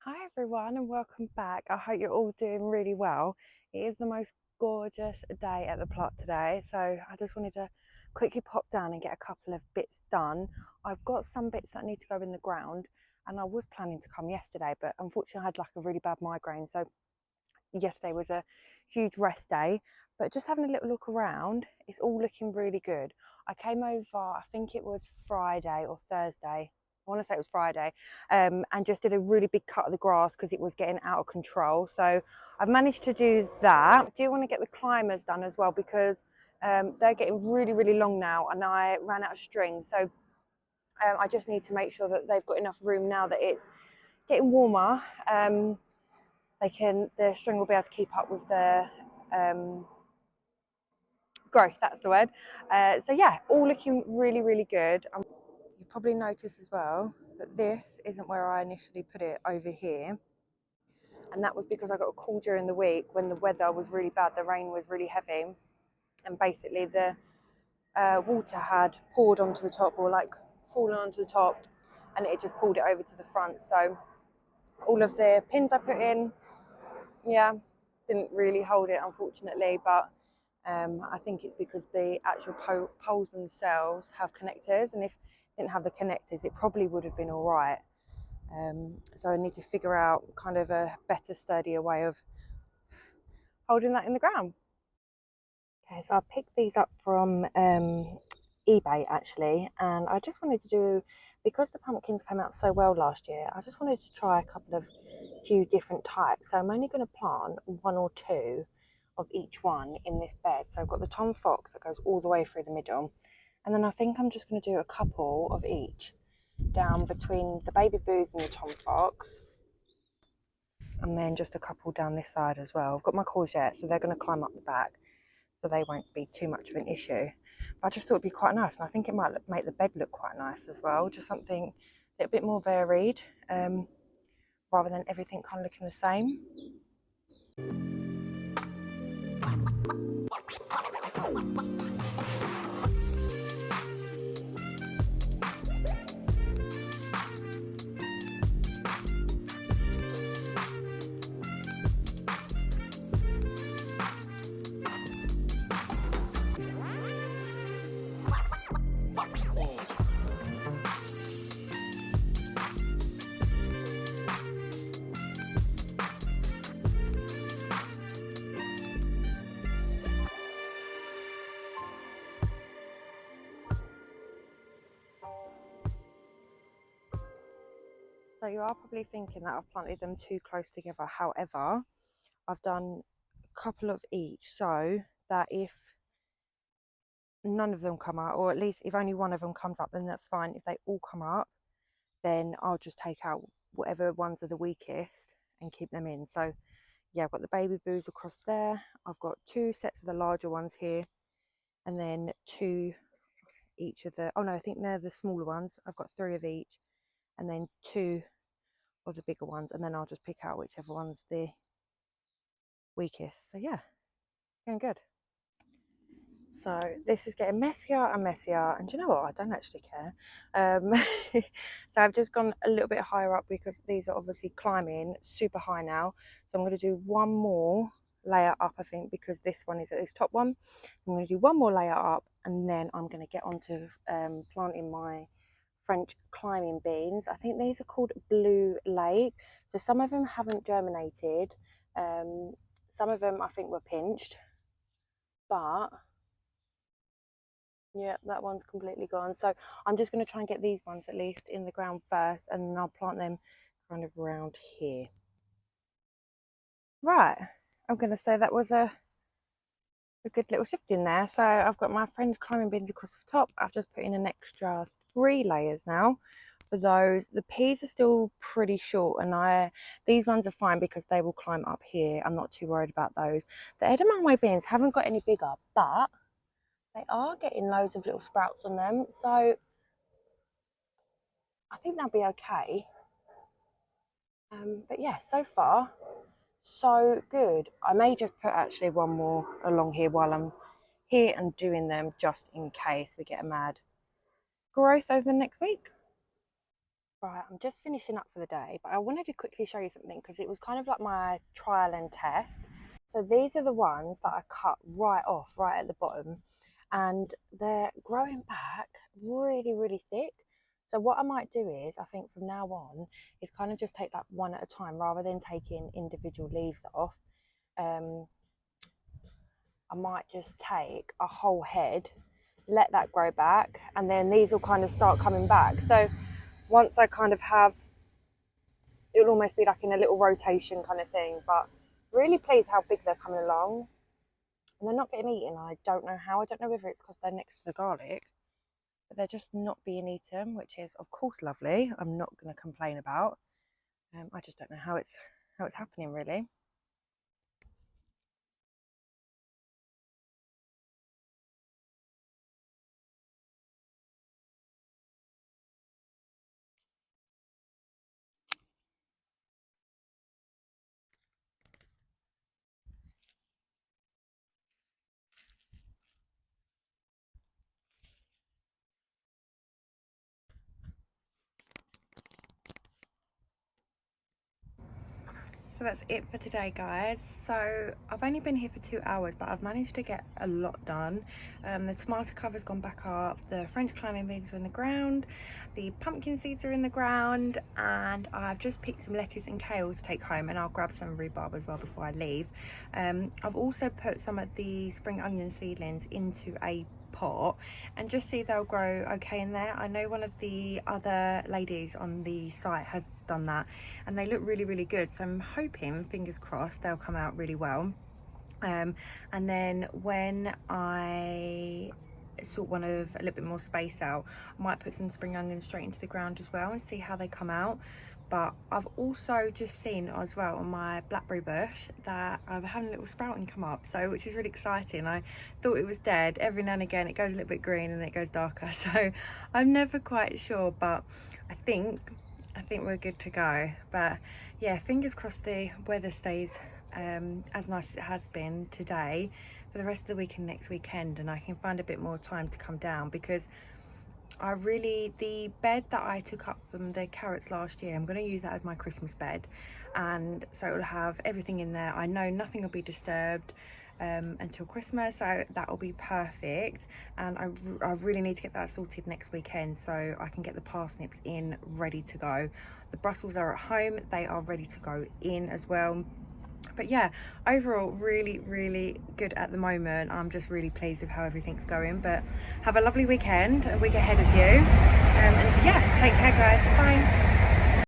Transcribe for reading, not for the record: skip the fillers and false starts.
Hi everyone and welcome back. I hope you're all doing really well. It is the most gorgeous day at the plot today, so I just wanted to quickly pop down and get a couple of bits done. I've got some bits that need to go in the ground, and I was planning to come yesterday, but unfortunately I had like a really bad migraine, so yesterday was a huge rest day. But just having a little look around, it's all looking really good. I came over, I think it was Friday or Thursday, I want to say it was Friday, and just did a really big cut of the grass because it was getting out of control. So I've managed to do that. I do want to get the climbers done as well because they're getting really, really long now, and I ran out of string. So I just need to make sure that they've got enough room now that it's getting warmer. The string will be able to keep up with the growth, that's the word. So yeah, all looking really, really good. You probably noticed as well that this isn't where I initially put it, over here. And that was because I got a call during the week when the weather was really bad, the rain was really heavy. And basically the water had poured onto the top, or like fallen onto the top, and it just pulled it over to the front. So all of the pins I put in, yeah, didn't really hold it, unfortunately, but I think it's because the actual poles themselves have connectors, and if it didn't have the connectors, it probably would have been all right. So I need to figure out kind of a better, sturdier way of holding that in the ground. Okay, so I picked these up from eBay actually, and I just wanted to do, because the pumpkins came out so well last year, I just wanted to try a couple of few different types. So I'm only going to plant one or two of each one in this bed. So I've got the Tom Fox that goes all the way through the middle, and then I think I'm just going to do a couple of each down between the baby boos and the Tom Fox, and then just a couple down this side as well. I've got my courgette, so they're going to climb up the back, so they won't be too much of an issue. But I just thought it'd be quite nice, and I think it might make the bed look quite nice as well, just something a little bit more varied, rather than everything kind of looking the same. So you are probably thinking that I've planted them too close together. However, I've done a couple of each, so that if none of them come up, or at least if only one of them comes up, then that's fine. If they all come up, then I'll just take out whatever ones are the weakest and keep them in. So yeah, I've got the baby boos across there. I've got two sets of the larger ones here, and then two each of the, oh no, I think they're the smaller ones. I've got three of each, and then two of the bigger ones, and then I'll just pick out whichever one's the weakest. So yeah, going good. So this is getting messier and messier, and do you know what, I don't actually care. So I've just gone a little bit higher up because these are obviously climbing super high now. So I'm going to do one more layer up, I think, because this one is at this top one. I'm going to do one more layer up, and then I'm going to get onto planting my French climbing beans. I think these are called Blue Lake. So some of them haven't germinated, some of them I think were pinched, but yeah, that one's completely gone. So I'm just going to try and get these ones at least in the ground first, and then I'll plant them kind of around here. Right, I'm going to say that was a good little shift in there. So I've got my French climbing beans across the top. I've just put in an extra 3 layers now for those. The peas are still pretty short, and these ones are fine because they will climb up here. I'm not too worried about those. The edamame beans haven't got any bigger, but they are getting loads of little sprouts on them, so I think they'll be okay. But yeah, so far so good. I may just put actually one more along here while I'm here and doing them, just in case we get a mad growth over the next week. Right, I'm just finishing up for the day, but I wanted to quickly show you something because it was kind of like my trial and test. So these are the ones that I cut right off, right at the bottom, and they're growing back really, really thick. So what I might do is, I think from now on, is kind of just take like one at a time rather than taking individual leaves off. Um, I might just take a whole head, let that grow back, and then these will kind of start coming back. So once I kind of have, it'll almost be like in a little rotation kind of thing, but really pleased how big they're coming along. And they're not getting eaten. I don't know how. I don't know whether it's because they're next to the garlic, but they're just not being eaten, which is of course lovely. I'm not going to complain about. I just don't know how it's happening really. So that's it for today, guys. So I've only been here for 2 hours, but I've managed to get a lot done. The tomato cover's gone back up, the French climbing beans are in the ground, the pumpkin seeds are in the ground, and I've just picked some lettuce and kale to take home, and I'll grab some rhubarb as well before I leave. I've also put some of the spring onion seedlings into a pot and just see if they'll grow okay in there. I know one of the other ladies on the site has done that and they look really, really good, so I'm hoping, fingers crossed, they'll come out really well. And then when I sort one of a little bit more space out, I might put some spring onions straight into the ground as well and see how they come out. But I've also just seen as well on my blackberry bush that I've had a little sprouting come up, so which is really exciting. I thought it was dead. Every now and again it goes a little bit green and then it goes darker, so I'm never quite sure, but I think we're good to go. But yeah, fingers crossed the weather stays as nice as it has been today for the rest of the week and next weekend, and I can find a bit more time to come down, because the bed that I took up from the carrots last year, I'm going to use that as my Christmas bed, and so it'll have everything in there. I know nothing will be disturbed until Christmas, so that will be perfect. And I really need to get that sorted next weekend so I can get the parsnips in ready to go. The Brussels are at home, they are ready to go in as well. But yeah, overall really, really good at the moment. I'm just really pleased with how everything's going. But have a lovely weekend, a week ahead of you, and yeah, take care guys, bye.